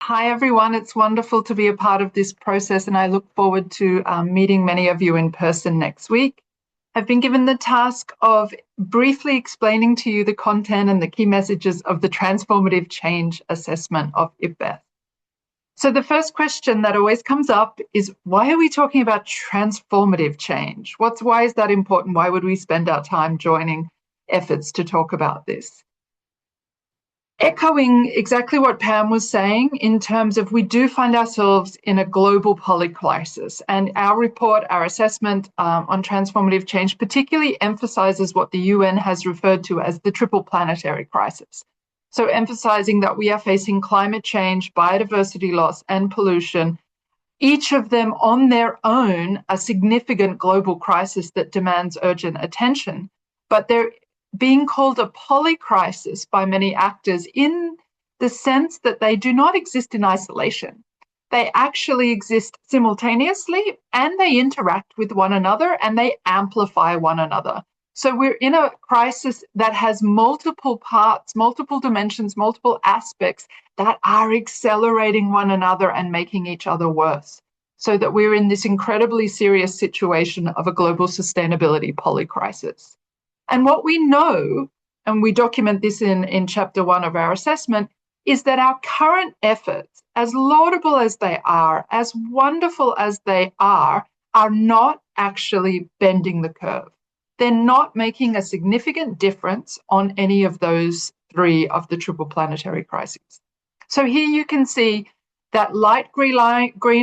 Hi, everyone. It's wonderful to be a part of this process, and I look forward to meeting many of you in person next week. I've been given the task of briefly explaining to you the content and the key messages of the Transformative Change Assessment of IPBES. So the first question that always comes up is, why are we talking about transformative change? Why is that important? Why would we spend our time joining efforts to talk about this? Echoing exactly what Pam was saying in terms of we do find ourselves in a global polycrisis, and our report, our assessment on transformative change particularly emphasizes what the UN has referred to as the triple planetary crisis. So emphasizing that we are facing climate change, biodiversity loss, and pollution, each of them on their own a significant global crisis that demands urgent attention, but they're being called a polycrisis by many actors in the sense that they do not exist in isolation. They actually exist simultaneously, and they interact with one another, and they amplify one another. So we're in a crisis that has multiple parts, multiple dimensions, multiple aspects that are accelerating one another and making each other worse. So that we're in this incredibly serious situation of a global sustainability polycrisis. And what we know, and we document this in chapter 1 of our assessment, is that our current efforts, as laudable as they are, as wonderful as they are not actually bending the curve. They're not making a significant difference on any of those three of the triple planetary crises. So here you can see that light green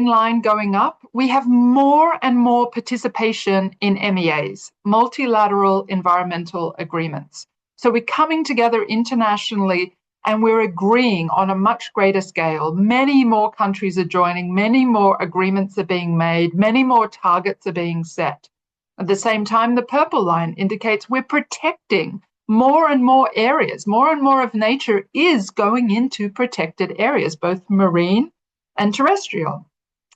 line going up, we have more and more participation in MEAs, multilateral environmental agreements. So we're coming together internationally and we're agreeing on a much greater scale. Many more countries are joining, many more agreements are being made, many more targets are being set. At the same time, the purple line indicates we're protecting more and more areas. More and more of nature is going into protected areas, both marine and terrestrial.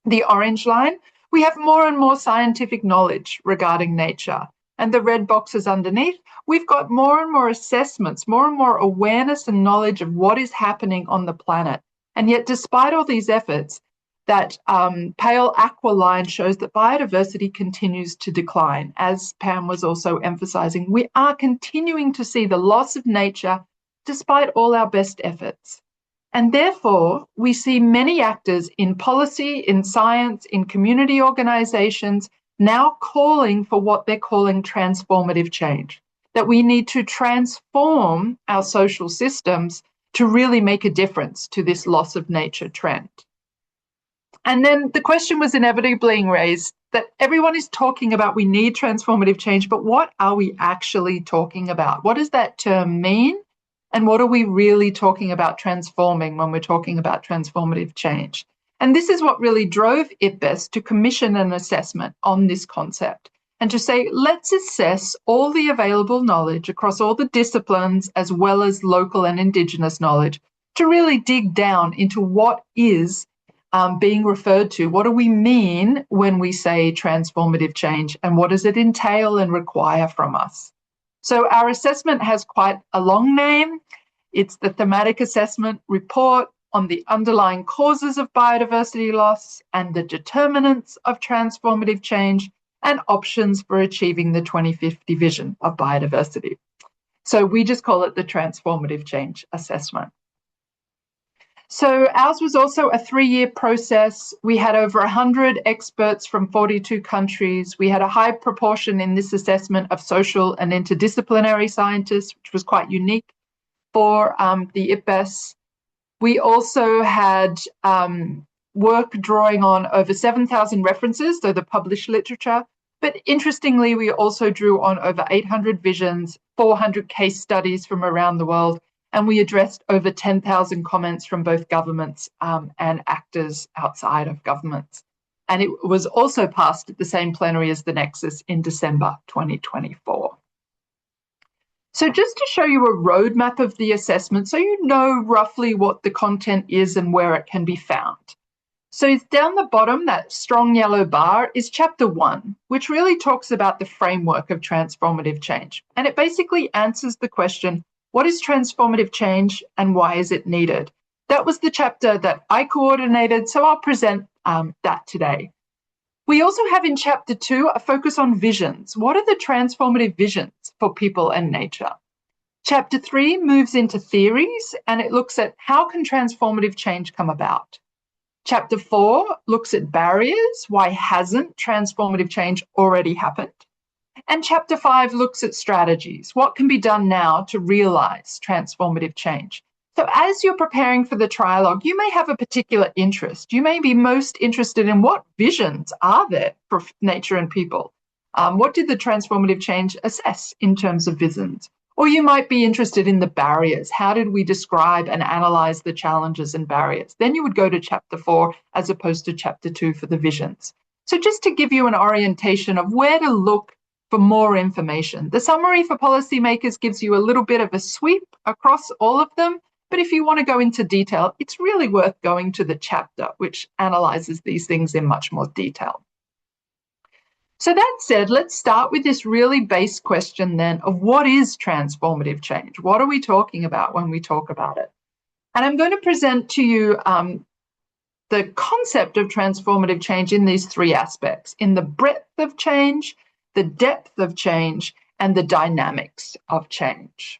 The orange line, we have more and more scientific knowledge regarding nature. And the red boxes underneath, we've got more and more assessments, more and more awareness and knowledge of what is happening on the planet. And yet, despite all these efforts, that pale aqua line shows that biodiversity continues to decline. As Pam was also emphasizing, we are continuing to see the loss of nature despite all our best efforts. And therefore, we see many actors in policy, in science, in community organizations now calling for what they're calling transformative change, that we need to transform our social systems to really make a difference to this loss of nature trend. And then the question was inevitably being raised that everyone is talking about we need transformative change, but what are we actually talking about? What does that term mean? And what are we really talking about transforming when we're talking about transformative change? And this is what really drove IPBES to commission an assessment on this concept and to say, let's assess all the available knowledge across all the disciplines as well as local and Indigenous knowledge to really dig down into what is being referred to. What do we mean when we say transformative change, and what does it entail and require from us? So our assessment has quite a long name. It's the Thematic Assessment Report on the Underlying Causes of Biodiversity Loss and the Determinants of Transformative Change and Options for Achieving the 2050 Vision of Biodiversity. So we just call it the Transformative Change Assessment. So ours was also a 3-year process. We had over 100 experts from 42 countries. We had a high proportion in this assessment of social and interdisciplinary scientists, which was quite unique for the IPBES. We also had work drawing on over 7,000 references, so the published literature. But interestingly, we also drew on over 800 visions, 400 case studies from around the world, and we addressed over 10,000 comments from both governments and actors outside of governments. And it was also passed at the same plenary as the Nexus in December 2024. So just to show you a roadmap of the assessment, so you know roughly what the content is and where it can be found. So down the bottom, that strong yellow bar is chapter 1, which really talks about the framework of transformative change. And it basically answers the question, what is transformative change and why is it needed? That was the chapter that I coordinated, so I'll present that today. We also have in chapter 2 a focus on visions. What are the transformative visions for people and nature? Chapter 3 moves into theories, and it looks at how can transformative change come about. Chapter 4 looks at barriers. Why hasn't transformative change already happened? And chapter 5 looks at strategies. What can be done now to realize transformative change? So as you're preparing for the trialogue, you may have a particular interest. You may be most interested in what visions are there for nature and people. What did the transformative change assess in terms of visions? Or you might be interested in the barriers. How did we describe and analyze the challenges and barriers? Then you would go to chapter 4 as opposed to chapter 2 for the visions. So just to give you an orientation of where to look for more information. The summary for policymakers gives you a little bit of a sweep across all of them. But if you want to go into detail, it's really worth going to the chapter, which analyzes these things in much more detail. So that said, let's start with this really base question then of what is transformative change? What are we talking about when we talk about it? And I'm going to present to you the concept of transformative change in these 3 aspects, in the breadth of change, the depth of change, and the dynamics of change.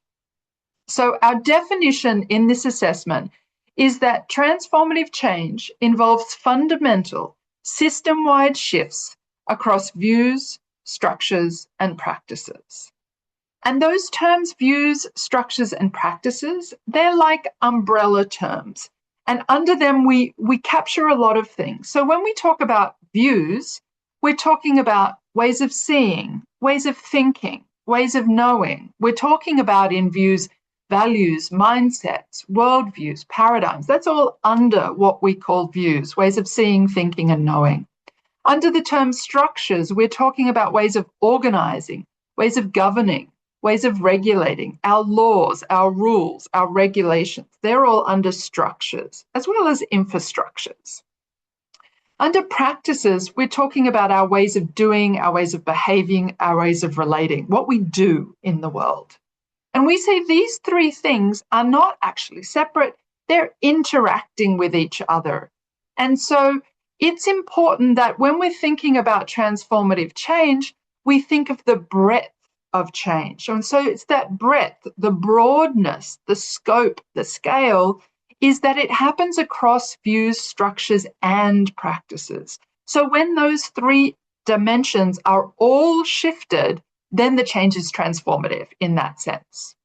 So our definition in this assessment is that transformative change involves fundamental, system-wide shifts across views, structures, and practices. And those terms, views, structures, and practices, they're like umbrella terms. And under them, we capture a lot of things. So when we talk about views, we're talking about ways of seeing, ways of thinking, ways of knowing. We're talking about in views values, mindsets, worldviews, paradigms. That's all under what we call views, ways of seeing, thinking, and knowing. Under the term structures, we're talking about ways of organizing, ways of governing, ways of regulating, our laws, our rules, our regulations. They're all under structures, as well as infrastructures. Under practices, we're talking about our ways of doing, our ways of behaving, our ways of relating, what we do in the world. And we say these 3 things are not actually separate, they're interacting with each other. And so it's important that when we're thinking about transformative change, we think of the breadth of change. And so it's that breadth, the broadness, the scope, the scale, is that it happens across views, structures, and practices. So when those 3 dimensions are all shifted, then the change is transformative in that sense.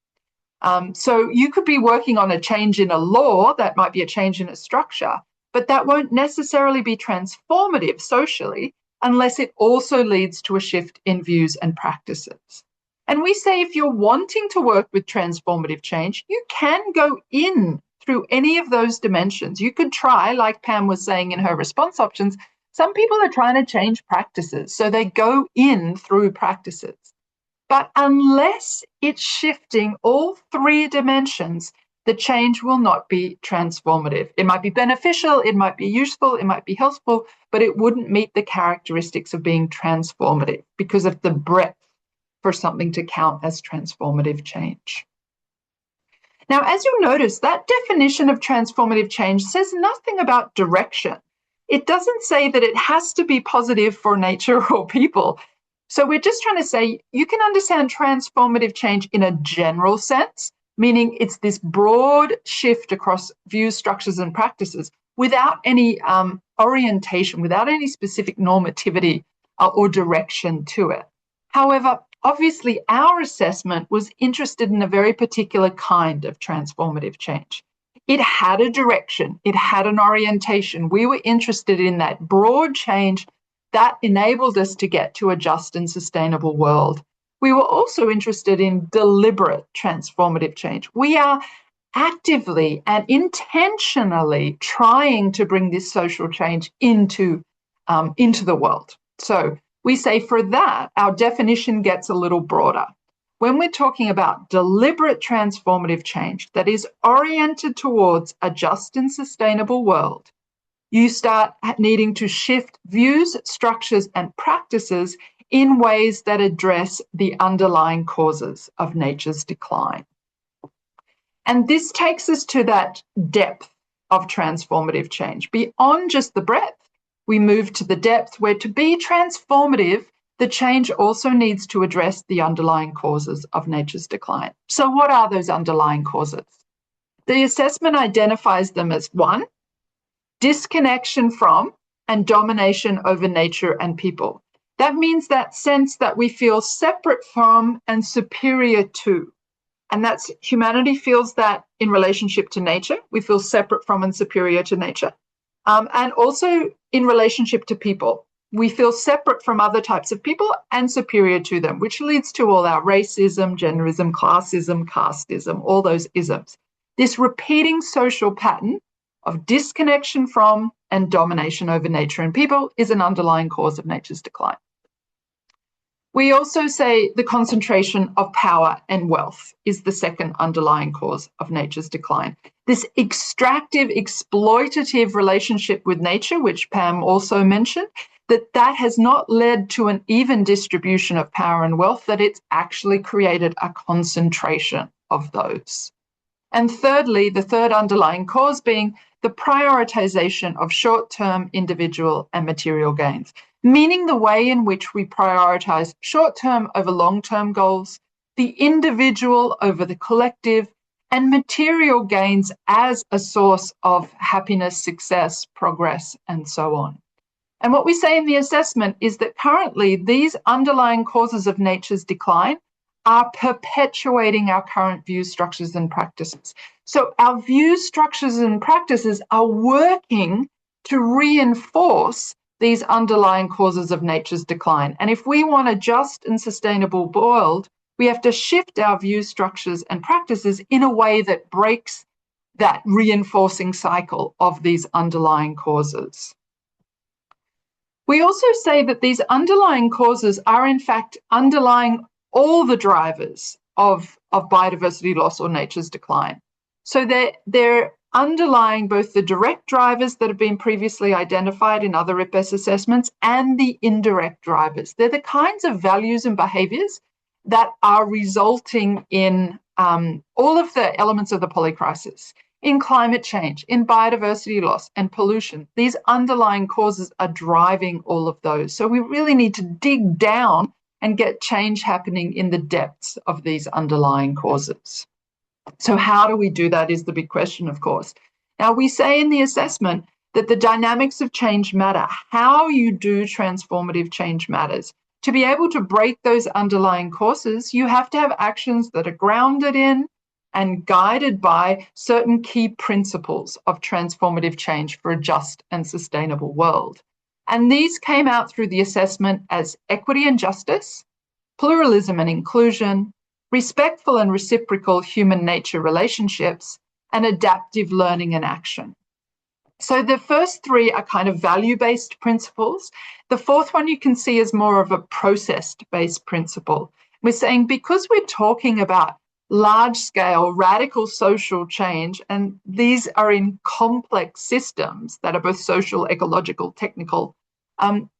So you could be working on a change in a law, that might be a change in a structure, but that won't necessarily be transformative socially unless it also leads to a shift in views and practices. And we say if you're wanting to work with transformative change, you can go in through any of those dimensions. You could try, like Pam was saying in her response options, some people are trying to change practices, so they go in through practices. But unless it's shifting all 3 dimensions, the change will not be transformative. It might be beneficial, it might be useful, it might be helpful, but it wouldn't meet the characteristics of being transformative because of the breadth for something to count as transformative change. Now, as you'll notice, that definition of transformative change says nothing about direction. It doesn't say that it has to be positive for nature or people. So we're just trying to say you can understand transformative change in a general sense, meaning it's this broad shift across views, structures, and practices without any orientation, without any specific normativity or direction to it. However, obviously, our assessment was interested in a very particular kind of transformative change. It had a direction, it had an orientation. We were interested in that broad change that enabled us to get to a just and sustainable world. We were also interested in deliberate transformative change. We are actively and intentionally trying to bring this social change into the world. So we say for that, our definition gets a little broader. When we're talking about deliberate transformative change that is oriented towards a just and sustainable world, you start needing to shift views, structures, and practices in ways that address the underlying causes of nature's decline. And this takes us to that depth of transformative change. Beyond just the breadth, we move to the depth, where to be transformative, the change also needs to address the underlying causes of nature's decline. So what are those underlying causes? The assessment identifies them as 1, disconnection from and domination over nature and people. That means that sense that we feel separate from and superior to. And that's humanity feels that in relationship to nature. We feel separate from and superior to nature. And also in relationship to people. We feel separate from other types of people and superior to them, which leads to all our racism, genderism, classism, casteism, all those isms. This repeating social pattern of disconnection from and domination over nature and people is an underlying cause of nature's decline. We also say the concentration of power and wealth is the second underlying cause of nature's decline. This extractive, exploitative relationship with nature, which Pam also mentioned, that has not led to an even distribution of power and wealth, that it's actually created a concentration of those. And thirdly, the third underlying cause being the prioritization of short-term individual and material gains, meaning the way in which we prioritize short-term over long-term goals, the individual over the collective, and material gains as a source of happiness, success, progress, and so on. And what we say in the assessment is that currently these underlying causes of nature's decline are perpetuating our current views, structures, and practices. So our views, structures, and practices are working to reinforce these underlying causes of nature's decline. And if we want a just and sustainable world, we have to shift our views, structures, and practices in a way that breaks that reinforcing cycle of these underlying causes. We also say that these underlying causes are in fact underlying all the drivers of biodiversity loss or nature's decline. So they're underlying both the direct drivers that have been previously identified in other IPBES assessments and the indirect drivers. They're the kinds of values and behaviours that are resulting in all of the elements of the polycrisis, in climate change, in biodiversity loss and pollution. These underlying causes are driving all of those. So we really need to dig down and get change happening in the depths of these underlying causes. So how do we do that is the big question, of course. Now, we say in the assessment that the dynamics of change matter. How you do transformative change matters. To be able to break those underlying causes, you have to have actions that are grounded in and guided by certain key principles of transformative change for a just and sustainable world. And these came out through the assessment as equity and justice, pluralism and inclusion, respectful and reciprocal human nature relationships, and adaptive learning and action. So the first three are kind of value-based principles. The fourth one you can see is more of a process-based principle. We're saying because we're talking about large-scale radical social change, and these are in complex systems that are both social, ecological, technical,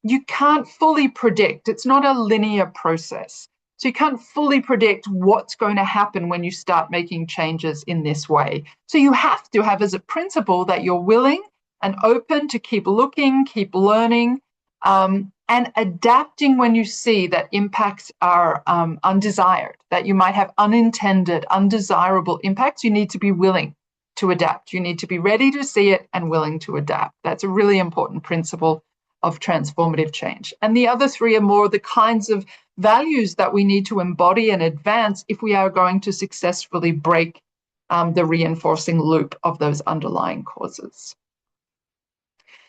you can't fully predict. It's not a linear process. So you can't fully predict what's going to happen when you start making changes in this way. So you have to have as a principle that you're willing and open to keep looking, keep learning, and adapting when you see that impacts are undesired, that you might have unintended, undesirable impacts. You need to be willing to adapt. You need to be ready to see it and willing to adapt. That's a really important principle of transformative change. And the other three are more the kinds of values that we need to embody and advance if we are going to successfully break the reinforcing loop of those underlying causes.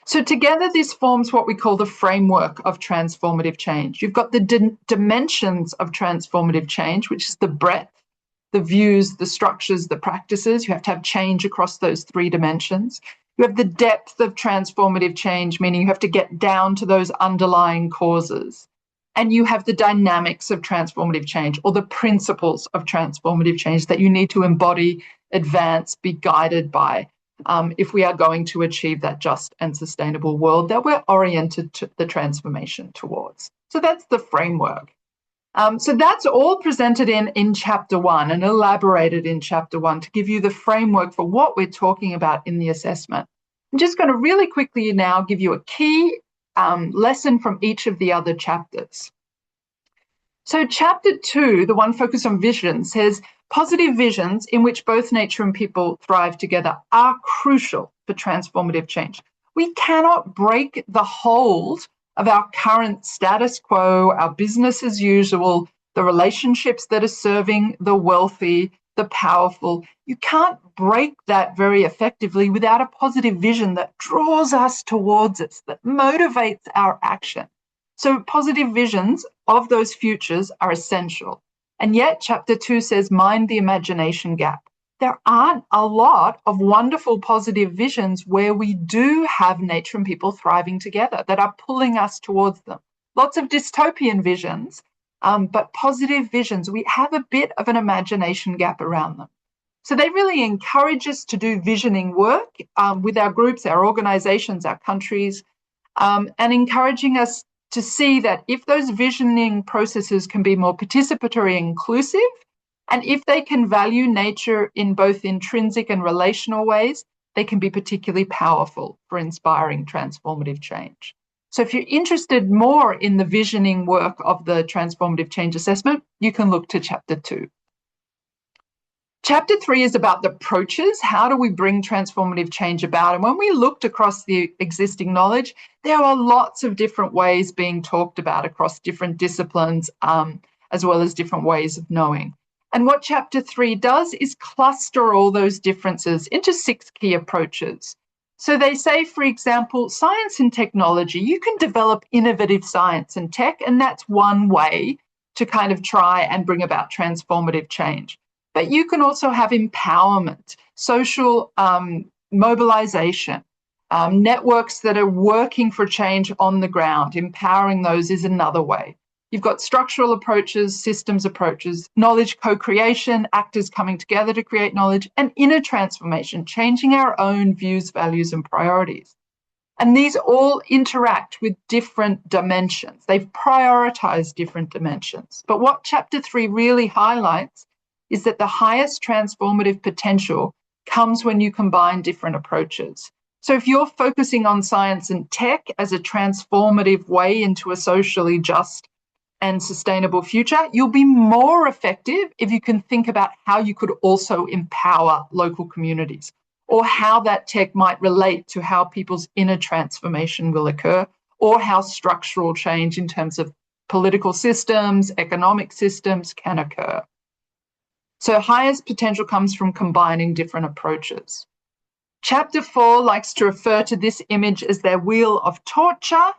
So together, this forms what we call the framework of transformative change. You've got the dimensions of transformative change, which is the breadth, the views, the structures, the practices. You have to have change across those three dimensions. You have the depth of transformative change, meaning you have to get down to those underlying causes. And you have the dynamics of transformative change, or the principles of transformative change that you need to embody, advance, be guided by, if we are going to achieve that just and sustainable world that we're oriented to the transformation towards. So that's the framework. So that's all presented in Chapter 1 and elaborated in Chapter 1 to give you the framework for what we're talking about in the assessment. I'm just going to really quickly now give you a key lesson from each of the other chapters. So Chapter 2, the one focused on vision, says positive visions in which both nature and people thrive together are crucial for transformative change. We cannot break the hold of our current status quo, our business as usual, the relationships that are serving the wealthy, the powerful. You can't break that very effectively without a positive vision that draws us towards us, that motivates our action. So positive visions of those futures are essential. And yet Chapter 2 says, mind the imagination gap. There aren't a lot of wonderful positive visions where we do have nature and people thriving together that are pulling us towards them. Lots of dystopian visions, but positive visions, we have a bit of an imagination gap around them. So they really encourage us to do visioning work with our groups, our organizations, our countries, and encouraging us to see that if those visioning processes can be more participatory and inclusive, and if they can value nature in both intrinsic and relational ways, they can be particularly powerful for inspiring transformative change. So if you're interested more in the visioning work of the transformative change assessment, you can look to Chapter 2. Chapter 3 is about the approaches. How do we bring transformative change about? And when we looked across the existing knowledge, there are lots of different ways being talked about across different disciplines, as well as different ways of knowing. And what Chapter 3 does is cluster all those differences into 6 key approaches. So they say, for example, science and technology, you can develop innovative science and tech, and that's one way to kind of try and bring about transformative change. But you can also have empowerment, social mobilization, networks that are working for change on the ground. Empowering those is another way. You've got structural approaches, systems approaches, knowledge co-creation, actors coming together to create knowledge, and inner transformation, changing our own views, values, and priorities. And these all interact with different dimensions. They've prioritized different dimensions. But what Chapter 3 really highlights is that the highest transformative potential comes when you combine different approaches. So if you're focusing on science and tech as a transformative way into a socially just and sustainable future, you'll be more effective if you can think about how you could also empower local communities, or how that tech might relate to how people's inner transformation will occur, or how structural change in terms of political systems, economic systems can occur. So highest potential comes from combining different approaches. Chapter 4 likes to refer to this image as their wheel of torture.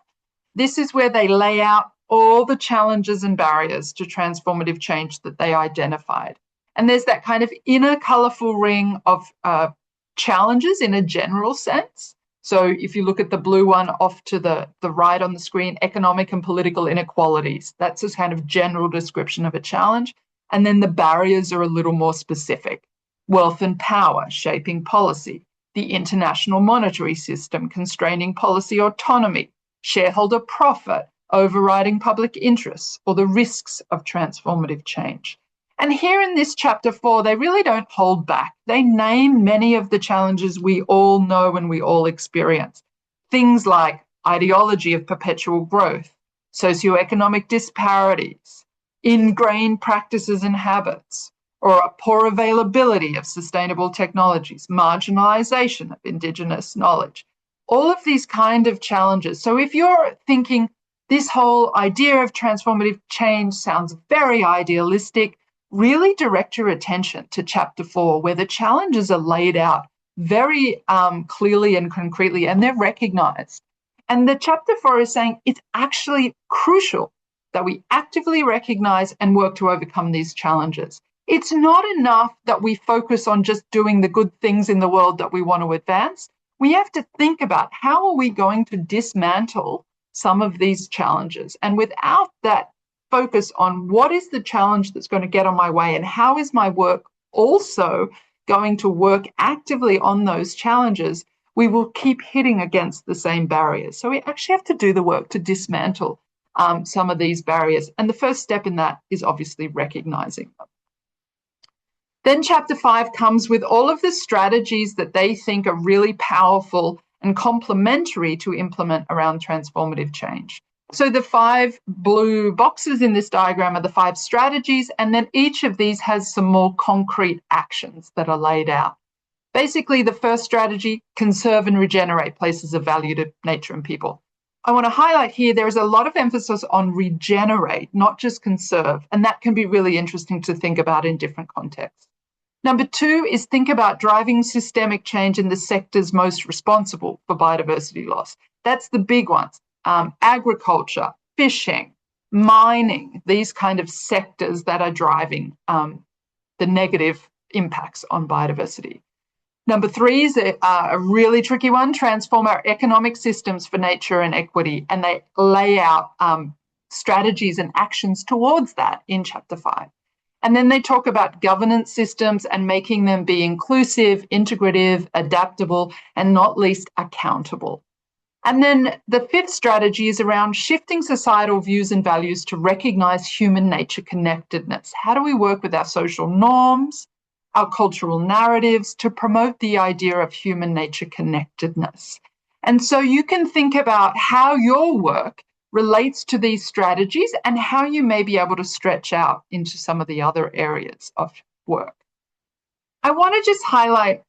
This is where they lay out all the challenges and barriers to transformative change that they identified. And there's that kind of inner colourful ring of challenges in a general sense. So if you look at the blue one off to the right on the screen, economic and political inequalities, that's a kind of general description of a challenge. And then the barriers are a little more specific. Wealth and power, shaping policy, the international monetary system, constraining policy autonomy, shareholder profit, overriding public interests, or the risks of transformative change. And here in this Chapter 4, they really don't hold back. They name many of the challenges we all know and we all experience. Things like ideology of perpetual growth, socioeconomic disparities, ingrained practices and habits, or a poor availability of sustainable technologies, marginalization of Indigenous knowledge, all of these kind of challenges. So if you're thinking this whole idea of transformative change sounds very idealistic, really direct your attention to Chapter 4, where the challenges are laid out very clearly and concretely, and they're recognized. And the Chapter 4 is saying it's actually crucial that we actively recognize and work to overcome these challenges. It's not enough that we focus on just doing the good things in the world that we want to advance. We have to think about how are we going to dismantle some of these challenges. And without that focus on what is the challenge that's going to get on my way and how is my work also going to work actively on those challenges, we will keep hitting against the same barriers. So we actually have to do the work to dismantle some of these barriers. And the first step in that is obviously recognizing them. Then chapter 5 comes with all of the strategies that they think are really powerful and complementary to implement around transformative change. So the 5 blue boxes in this diagram are the 5 strategies, and then each of these has some more concrete actions that are laid out. Basically, the first strategy, conserve and regenerate places of value to nature and people. I want to highlight here, there is a lot of emphasis on regenerate, not just conserve, and that can be really interesting to think about in different contexts. Number 2 is think about driving systemic change in the sectors most responsible for biodiversity loss. That's the big ones, agriculture, fishing, mining, these kind of sectors that are driving the negative impacts on biodiversity. Number 3 is a really tricky one, transform our economic systems for nature and equity, and they lay out strategies and actions towards that in chapter 5. And then they talk about governance systems and making them be inclusive, integrative, adaptable, and not least accountable. And then the 5th strategy is around shifting societal views and values to recognize human nature connectedness. How do we work with our social norms, our cultural narratives to promote the idea of human nature connectedness? And so you can think about how your work relates to these strategies and how you may be able to stretch out into some of the other areas of work. I want to just highlight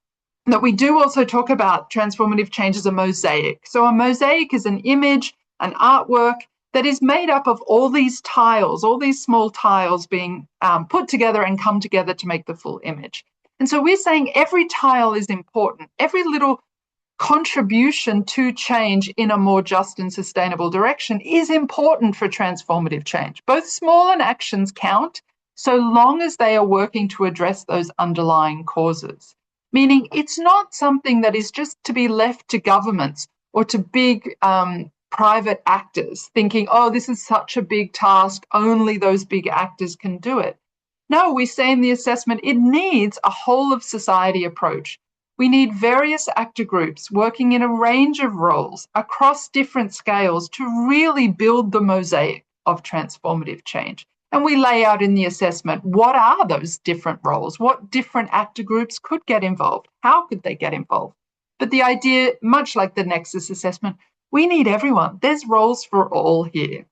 that we do also talk about transformative change as a mosaic. So a mosaic is an image, an artwork that is made up of all these tiles, all these small tiles being put together and come together to make the full image. And so we're saying every tile is important. Every little contribution to change in a more just and sustainable direction is important for transformative change. Both small and actions count so long as they are working to address those underlying causes. Meaning it's not something that is just to be left to governments or to big private actors thinking, oh, this is such a big task, only those big actors can do it. No, we say in the assessment, it needs a whole of society approach. We need various actor groups working in a range of roles across different scales to really build the mosaic of transformative change. And we lay out in the assessment, what are those different roles? What different actor groups could get involved? How could they get involved? But the idea, much like the Nexus assessment, we need everyone. There's roles for all here.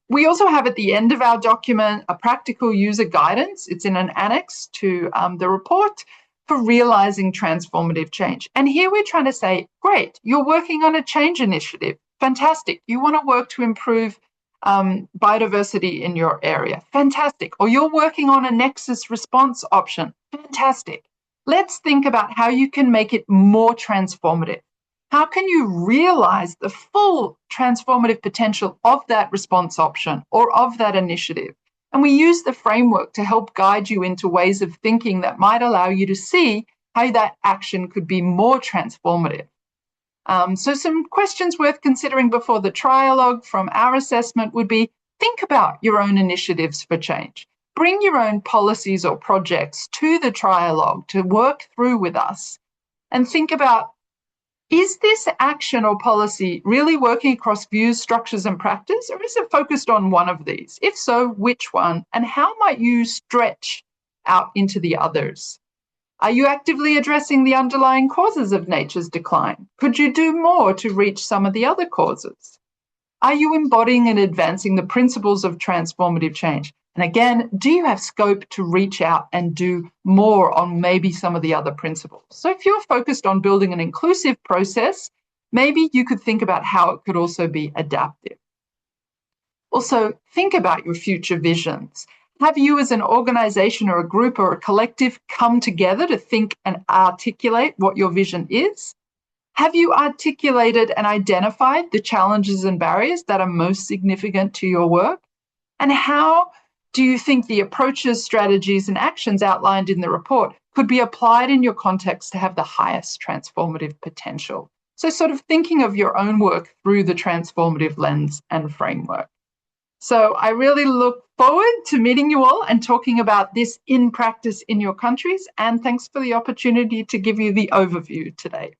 We also have at the end of our document a practical user guidance. It's in an annex to the report for realizing transformative change. And here we're trying to say, great, you're working on a change initiative. Fantastic. You want to work to improve biodiversity in your area. Fantastic. Or you're working on a Nexus response option. Fantastic. Let's think about how you can make it more transformative. How can you realize the full transformative potential of that response option or of that initiative? And we use the framework to help guide you into ways of thinking that might allow you to see how that action could be more transformative. So some questions worth considering before the trialogue from our assessment would be, think about your own initiatives for change. Bring your own policies or projects to the trialogue to work through with us and think about, is this action or policy really working across views, structures, and practice, or is it focused on one of these? If so, which one? And how might you stretch out into the others? Are you actively addressing the underlying causes of nature's decline? Could you do more to reach some of the other causes? Are you embodying and advancing the principles of transformative change? And again, do you have scope to reach out and do more on maybe some of the other principles? So if you're focused on building an inclusive process, maybe you could think about how it could also be adaptive. Also, think about your future visions. Have you as an organization or a group or a collective come together to think and articulate what your vision is? Have you articulated and identified the challenges and barriers that are most significant to your work? And how do you think the approaches, strategies, and actions outlined in the report could be applied in your context to have the highest transformative potential? So sort of thinking of your own work through the transformative lens and framework. So I really look forward to meeting you all and talking about this in practice in your countries. And thanks for the opportunity to give you the overview today.